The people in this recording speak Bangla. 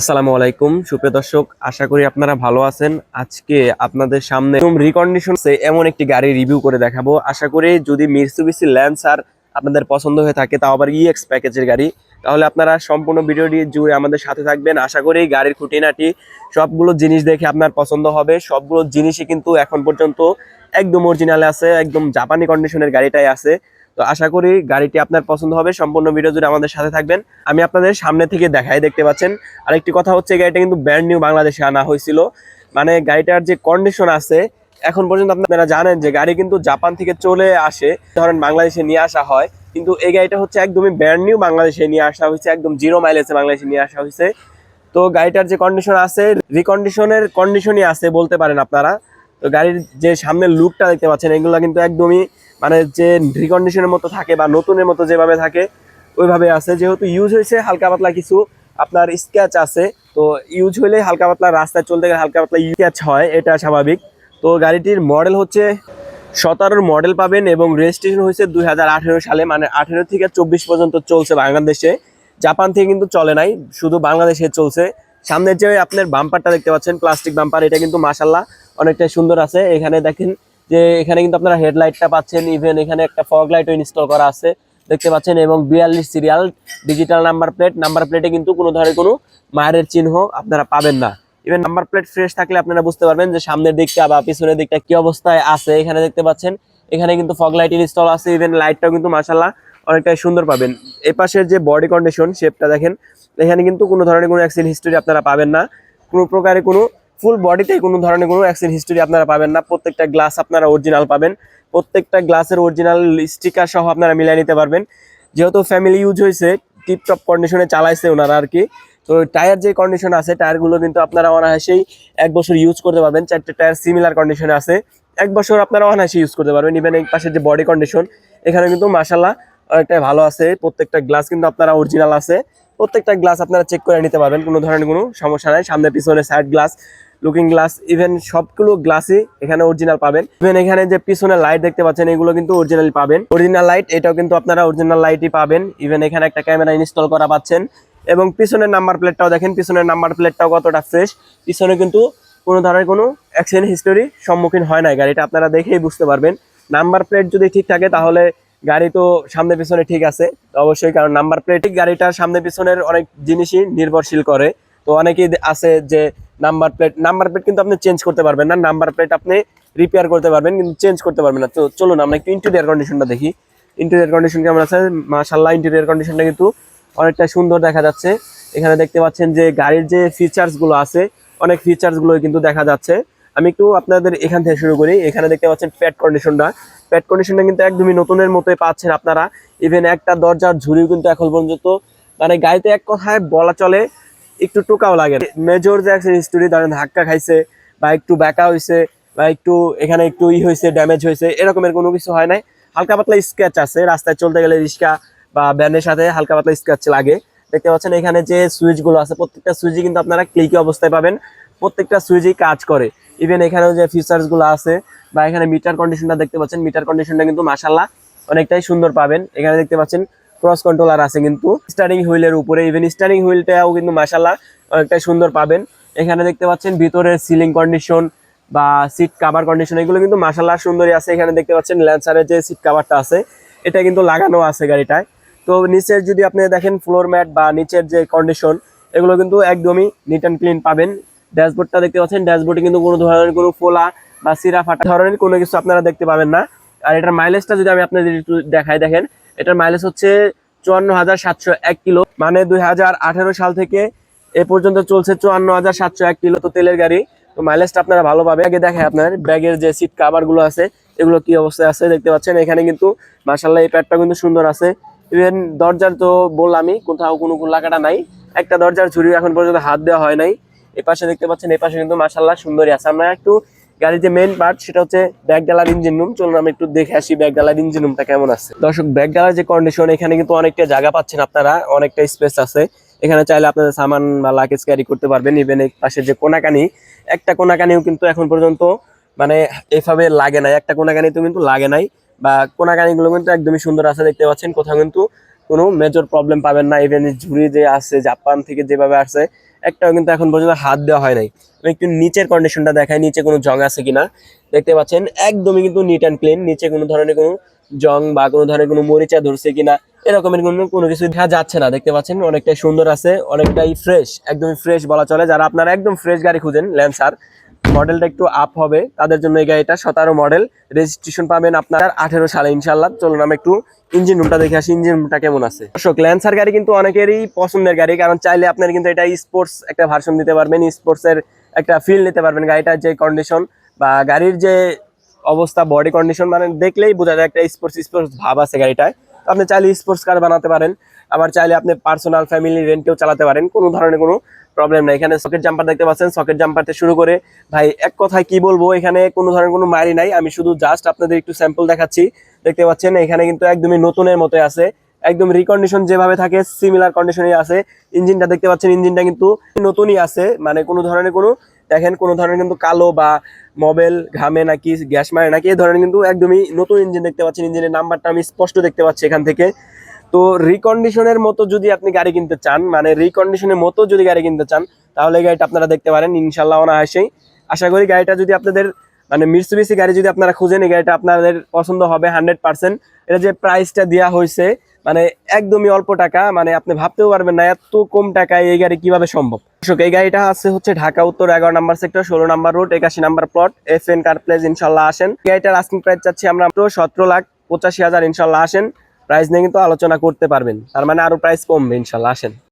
আসসালামু আলাইকুম সুপ্রিয় দর্শক, আশা করি আপনারা ভালো আছেন। আজকে আপনাদের সামনে রিকন্ডিশন এমন একটি গাড়ি রিভিউ করে দেখাবো। আশা করি যদি মিৎসুবিশি ল্যান্সার আপনাদের পছন্দ হয়ে থাকে, তাও আবার ইএক্স প্যাকেজের গাড়ি, তাহলে আপনারা সম্পূর্ণ ভিডিওটি জুড়ে আমাদের সাথে থাকবেন। আশা করি গাড়ির খুঁটিনাটি সবগুলো জিনিস দেখে আপনার পছন্দ হবে। সবগুলো জিনিসই কিন্তু এখন পর্যন্ত একদম অরিজিনালে আছে, একদম জাপানি কন্ডিশনের গাড়িটাই আছে। তো আশা করি গাড়িটি আপনার পছন্দ হবে। সম্পূর্ণ ভিডিও জুড়ে আমাদের সাথে থাকবেন। আমি আপনাদের সামনে থেকে দেখাই, দেখতে পাচ্ছেন। আরেকটি কথা হচ্ছে, গাড়িটা কিন্তু ব্র্যান্ড নিউ বাংলাদেশে আনা হয়েছিল। মানে গাড়িটার যে কন্ডিশন আছে, এখন পর্যন্ত আপনারা জানেন যে গাড়ি কিন্তু জাপান থেকে চলে আসে, ধরেন বাংলাদেশে নিয়ে আসা হয়, কিন্তু এই গাড়িটা হচ্ছে একদমই ব্র্যান্ড নিউ বাংলাদেশে নিয়ে আসা হয়েছে, একদম জিরো মাইলেজে বাংলাদেশে নিয়ে আসা হয়েছে। তো গাড়িটার যে কন্ডিশন আছে, রিকন্ডিশনের কন্ডিশনই আছে বলতে পারেন আপনারা। তো গাড়ির যে সামনের লুকটা দেখতে পাচ্ছেন, এগুলো কিন্তু একদমই মানে যে রিকন্ডিশনের মতো থাকে বা নতুনের মতো যেভাবে থাকে ওইভাবে আছে। যেহেতু ইউজ হয়েছে, হালকা পাতলা কিছু আপনার স্ক্র্যাচ আছে। তো ইউজ হলে হালকা পাতলা রাস্তায় চলতে গেলে হালকা পাতলা স্ক্র্যাচ হয়, এটা স্বাভাবিক। তো গাড়িটির মডেল হচ্ছে 17 মডেল পাবেন এবং রেজিস্ট্রেশন হয়েছে 2018 সালে, মানে 18 থেকে 24 পর্যন্ত চলছে বাংলাদেশে। জাপান থেকে কিন্তু চলে নাই, শুধু বাংলাদেশে চলছে। সামনের যে আপনার বাম্পারটা দেখতে পাচ্ছেন, প্লাস্টিক বাম্পার, এটা কিন্তু মাশাল্লাহ অনেকটাই সুন্দর আছে। এখানে দেখেন যে এখানে কিন্তু আপনারা হেডলাইটটা পাচ্ছেন, ইভেন এখানে একটা ফগ লাইটও ইনস্টল করা আছে দেখতে পাচ্ছেন, এবং 42 সিরিয়াল ডিজিটাল নাম্বার প্লেটে কিন্তু কোনো ধরনের কোনো মায়ের চিহ্ন আপনারা পাবেন না। ইভেন নাম্বার প্লেট ফ্রেশ থাকলে আপনারা বুঝতে পারবেন যে সামনের দিকটা বা পিছনের দিকটা কি অবস্থায় আছে। এখানে দেখতে পাচ্ছেন, এখানে কিন্তু ফগ লাইট ইনস্টল আছে, ইভেন লাইটটাও কিন্তু মাশাল্লাহ অনেকটাই সুন্দর পাবেন। এপাশের যে বডি কন্ডিশন শেপটা দেখেন, এখানে কিন্তু কোনো ধরনের কোনো অ্যাক্সিডেন্ট হিস্টরি আপনারা পাবেন না। কোনো প্রকারে কোনো ফুল বডিতে কোনো ধরনের কোনো অ্যাক্সিডেন্ট হিস্টরি আপনারা পাবেন না। প্রত্যেকটা গ্লাস আপনারা অরিজিনাল পাবেন, প্রত্যেকটা গ্লাসের অরিজিনাল স্টিকার সহ আপনারা মিলিয়ে নিতে পারবেন। যেহেতু ফ্যামিলি ইউজ হয়েছে, টিপটপ কন্ডিশনে চালাইছে ওনারা আর কি। তো টায়ার যে কন্ডিশন আছে, টায়ারগুলো কিন্তু আপনারা অনায়াসেই 1 বছর ইউজ করতে পারবেন। 4টে টায়ার সিমিলার কন্ডিশনে আছে, 1 বছর আপনারা অনায়াসে ইউজ করতে পারবেন। ইভেন এই পাশে যে বডি কন্ডিশন, এখানে কিন্তু মাশাল্লাহ অনেকটাই ভালো আছে। প্রত্যেকটা গ্লাস কিন্তু আপনারা অরিজিনাল আছে, প্রত্যেকটা গ্লাস আপনারা চেক করে নিতে পারবেন, কোনো ধরনের কোনো সমস্যা নাই। সামনে পিছনে side glass, looking glass, even সবগুলো গ্লাসই এখানে অরিজিনাল পাবেন। ইভেন এখানে যে পিছনে লাইট দেখতে পাচ্ছেন, এগুলো কিন্তু অরিজিনাল পাবেন, অরিজিনাল লাইট, এটাও কিন্তু আপনারা অরিজিনাল লাইটই পাবেন। ইভেন এখানে একটা ক্যামেরা ইনস্টল করা পাচ্ছেন, এবং পিছনের নাম্বার প্লেটটাও দেখেন, পিছনের নাম্বার প্লেটটাও কতটা ফ্রেশ। পিছনে কিন্তু কোনো ধরনের কোনো অ্যাক্সিডেন্ট হিস্টোরি সম্মুখীন হয় না গাড়িটা, আপনারা দেখেই বুঝতে পারবেন। নাম্বার প্লেট যদি ঠিক থাকে তাহলে গাড়ি তো সামনে পিছনে ঠিক আছে অবশ্যই, কারণ নাম্বার প্লেট গাড়িটার সামনে পিছনের অনেক জিনিসই নির্ভরশীল করে। তো অনেকেই আছে যে নাম্বার প্লেট কিন্তু আপনি চেঞ্জ করতে পারবেন না, নাম্বার প্লেট আপনি রিপেয়ার করতে পারবেন কিন্তু চেঞ্জ করতে পারবেন না। তো চলুন আমরা একটু ইন্টেরিয়র কন্ডিশনটা দেখি। ইন্টেরিয়র কন্ডিশন কেমন আছে? মাশাআল্লাহ, ইন্টেরিয়র কন্ডিশনটা কিন্তু অনেকটা সুন্দর দেখা যাচ্ছে। এখানে দেখতে পাচ্ছেন যে গাড়ির যে ফিচার্সগুলো আছে, অনেক ফিচার্সগুলো কিন্তু দেখা যাচ্ছে। আমি একটু আপনাদের এখান থেকে শুরু করি। এখানে দেখতে পাচ্ছেন প্যাড কন্ডিশনটা কিন্তু একদমই নতুনের মতোই পাচ্ছেন আপনারা। ইভেন একটা দরজার ঝুড়িও কিন্তু এখন পর্যন্ত, মানে গাড়িতে এক কথায় বলা চলে একটু টোকাও লাগে। মেজর যে অ্যাক্সিডেন্ট হিস্টোরি, ধরেন ধাক্কা খাইছে বা একটু ব্যাকা হয়েছে বা একটু এখানে একটু হয়েছে, ড্যামেজ হয়েছে, এরকমের কোনো কিছু হয় নাই। হালকা পাতলা স্ক্র্যাচ আছে, রাস্তায় চলতে গেলে রিক্সা বা ভ্যানের সাথে হালকা পাতলা স্ক্র্যাচ লাগে। দেখতে পাচ্ছেন এখানে যে সুইচগুলো আছে, প্রত্যেকটা সুইচই কিন্তু আপনারা ক্লিকি অবস্থায় পাবেন, প্রত্যেকটা সুইচই কাজ করে। ইভেন এখানেও যে ফিচার্সগুলো আছে বা এখানে মিটার কন্ডিশনটা দেখতে পাচ্ছেন, মিটার কন্ডিশনটা কিন্তু মাশাআল্লাহ অনেকটাই সুন্দর পাবেন। এখানে দেখতে পাচ্ছেন ক্রস কন্ট্রোলার আছে কিন্তু স্টারিং হুইলের উপরে, ইভেন স্টারিং হুইলটাও কিন্তু মাশাআল্লাহ অনেকটাই সুন্দর পাবেন। এখানে দেখতে পাচ্ছেন ভিতরের সিলিং কন্ডিশন বা সিট কাভার কন্ডিশন, এগুলো কিন্তু মাশাআল্লাহ সুন্দরই আছে। এখানে দেখতে পাচ্ছেন ল্যান্সারের যে সিট কাভারটা আছে, এটা কিন্তু লাগানো আছে গাড়িটায়। তো নিচের যদি আপনি দেখেন ফ্লোর ম্যাট বা নিচের যে কন্ডিশন, এগুলো কিন্তু একদমই নিট অ্যান্ড ক্লিন পাবেন। ড্যাশবোর্ডটা দেখতে পাচ্ছেন, ড্যাশবোর্ডে কিন্তু কোনো ধরনের কোনো ফোলা বা সিরা ফাটা ধরনের কোনো কিছু আপনারা দেখতে পাবেন না। আর এটার মাইলেজটা যদি আমি আপনাদের একটু দেখাই, দেখেন এটার মাইলেজ হচ্ছে 54,701 কিলো, মানে 2018 সাল থেকে এ পর্যন্ত চলছে 54,701 কিলো। তো তেলের গাড়ি, তো মাইলেজটা আপনারা ভালো পাবে। আগে দেখে আপনার ব্যাগের যে সিট কাভার গুলো আছে, এগুলো কি অবস্থায় আছে দেখতে পাচ্ছেন। এখানে কিন্তু মাশাআল্লাহ এই প্যাডটা কিন্তু সুন্দর আছে। ইভেন দরজার তো বললামই, কোথাও কোনো লাগাটা নাই, একটা দরজার ঝুড়ি এখন পর্যন্ত হাত দেওয়া হয় নাই। এপাশে দেখতে পাচ্ছেন, এপাশে কিন্তু মাশাআল্লাহ সুন্দরই আছে। আমরা একটু গাড়ির যে মেইন পার্ট, সেটা হচ্ছে ব্যাকডালার ইঞ্জিন রুম, চলুন আমরা একটু দেখে আসি ব্যাকডালার ইঞ্জিন রুমটা কেমন আছে। দর্শক, ব্যাকডালার যে কন্ডিশন, এখানে কিন্তু অনেকটা জায়গা পাচ্ছেন আপনারা, অনেকটা স্পেস আছে। এখানে চাইলে আপনাদের সামান বা লাগেজ ক্যারি করতে পারবেন। ইভেন এই পাশে যে কোনাকানি, একটা কোনাকানিও কিন্তু এখন পর্যন্ত মানে এভাবে লাগে নাই, একটা কোনাকানি তো কিন্তু লাগে নাই, বা কোনাকানিগুলো কিন্তু একদমই সুন্দর আছে দেখতে পাচ্ছেন। কোথাও কিন্তু কোনো মেজর প্রবলেম পাবেন না। ইভেন ঝুড়ি যে আছে জাপান থেকে যেভাবে আসছে, একটাও কিন্তু এখন পর্যন্ত হাত দেওয়া হয় নাই। আমি একটু নিচের কন্ডিশনটা দেখাই, নিচে কোনো জং আছে কিনা। দেখতে পাচ্ছেন একদমই কিন্তু নিট অ্যান্ড ক্লিন, নিচে কোনো ধরনের কোনো জং বা কোনো ধরনের কোনো মরিচা ধরছে কিনা এরকমের কোনো কিছু দেখা যাচ্ছে না। দেখতে পাচ্ছেন অনেকটাই সুন্দর আছে, অনেকটাই ফ্রেশ, একদমই ফ্রেশ বলা চলে। যারা আপনারা একদম ফ্রেশ গাড়ি খুঁজেন, ল্যান্সার মডেলটা একটু আপ হবে তাদের জন্য এই গাড়িটা 17 মডেল, রেজিস্ট্রেশন পাবেন আপনার 18 সালে ইনশাল্লাহ। চলুন আমি একটু ইঞ্জিন রুমটা দেখে আসি, ইঞ্জিন রুমটা কেমন আছে। দর্শক, ল্যান্সার গাড়ি কিন্তু অনেকেরই পছন্দের গাড়ি, কারণ চাইলে আপনার কিন্তু এটা স্পোর্টস একটা ভার্সন দিতে পারবেন, স্পোর্টস এর একটা ফিল নিতে পারবেন। গাড়িটার যে কন্ডিশন বা গাড়ির যে অবস্থা, বডি কন্ডিশন মানে দেখলেই বোঝা যায় একটা স্পোর্টস স্পোর্টস ভাব আছে গাড়িটায়। তো আপনি চাইলে স্পোর্টস কার বানাতে পারেন, আবার চাইলে আপনি পার্সোনাল ফ্যামিলি রেন্টেও চালাতে পারেন, কোনো ধরনের কোনো প্রবলেম নাই। এখানে সকেট জাম্পার দেখতে পাচ্ছেন, সকেট জাম্পার থেকে শুরু করে ভাই এক কথায় কি বলবো, এখানে কোনো ধরনের কোনো মারি নাই। আমি শুধু জাস্ট আপনাদের একটু স্যাম্পল দেখাচ্ছি। দেখতে পাচ্ছেন এখানে কিন্তু একদমই নতুনের মতো আছে, একদম রিকন্ডিশন যেভাবে থাকে সিমিলার কন্ডিশনে আছে। ইঞ্জিনটা দেখতে পাচ্ছেন, ইঞ্জিনটা কিন্তু নতুনই আছে, মানে কোনো ধরনের কোনো দেখেন কোনো ধরনের কিন্তু কালো বা মোবাইল ঘামে নাকি গ্যাস মারে নাকি এই ধরনের কিন্তু একদমই নতুন ইঞ্জিন দেখতে পাচ্ছেন। ইঞ্জিনের নাম্বারটা আমি স্পষ্ট দেখতে পাচ্ছি এখান থেকে। তো রিকন্ডিশনের মতো যদি আপনি গাড়ি কিনতে চান, মানে রিকন্ডিশনের মতো যদি গাড়ি কিনতে চান, তাহলে এই গাড়িটা আপনারা দেখতে পারেন ইনশাল্লাহ অনায়াসেই। আশা করি গাড়িটা যদি আপনাদের মানে মিৎসুবিশি গাড়ি যদি আপনারা খুঁজেন, এই গাড়িটা আপনাদের পছন্দ হবে 100%। এটা যে প্রাইসটা দেওয়া হয়েছে মানে একদমই অল্প টাকা, মানে আপনি ভাবতেও পারবেন না এত কম টাকায় এই গাড়ি কিভাবে সম্ভব। দর্শক, এই গাড়িটা আছে হচ্ছে ঢাকা উত্তর 11 নম্বর সেক্টর, 16 নম্বর রোড, 81 নম্বর প্লট, FN কার প্লেস। ইনশাল্লাহ আসেন। গাড়িটার আস্কিং প্রাইস চাচ্ছি আমরা 17,85,000। ইনশাল্লাহ আসেন, প্রাইস নিয়ে কিন্তু আলোচনা করতে পারবেন, তার মানে আরো প্রাইস কমবে। ইনশাল্লাহ আসেন।